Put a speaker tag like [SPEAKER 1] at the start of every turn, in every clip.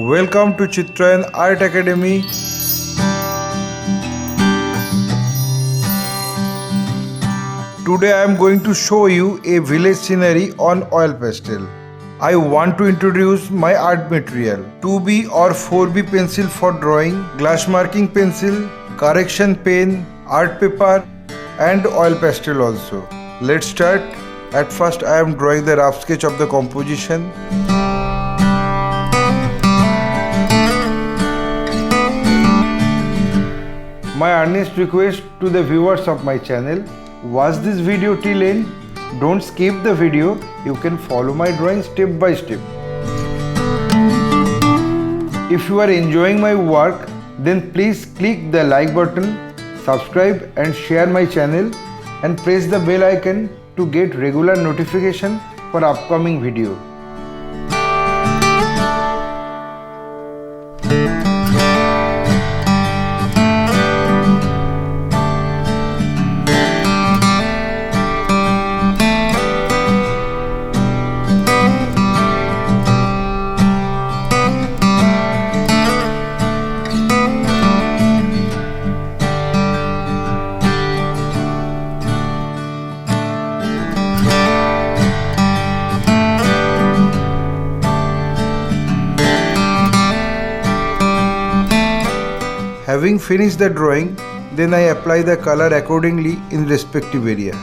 [SPEAKER 1] Welcome to Chitrayan Art Academy. Today I am going to show you a village scenery on oil pastel. I want to introduce my art material 2B or 4B pencil for drawing, glass marking pencil, correction pen, art paper and oil pastel also. Let's start. At first I am drawing the rough sketch of the composition. My earnest request to the viewers of my channel, watch this video till end. Don't skip the video. You can follow my drawing step by step. If you are enjoying my work, then please click the like button, subscribe and share my channel and press the bell icon to get regular notification for upcoming video. Having finished the drawing, then I apply the color accordingly in respective area.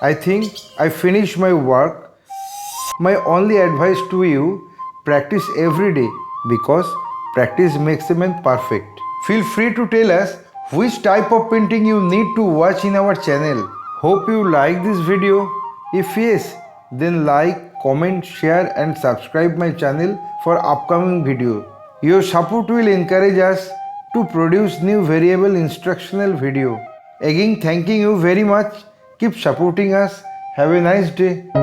[SPEAKER 1] I think I finished my work. My only advice to you, practice every day because practice makes a man perfect. Feel free to tell us which type of painting you need to watch in our channel. Hope you like this video. If yes, then like, comment, share and subscribe my channel for upcoming video. Your support will encourage us to produce new variable instructional video. Again, thanking you very much. Keep supporting us. Have a nice day.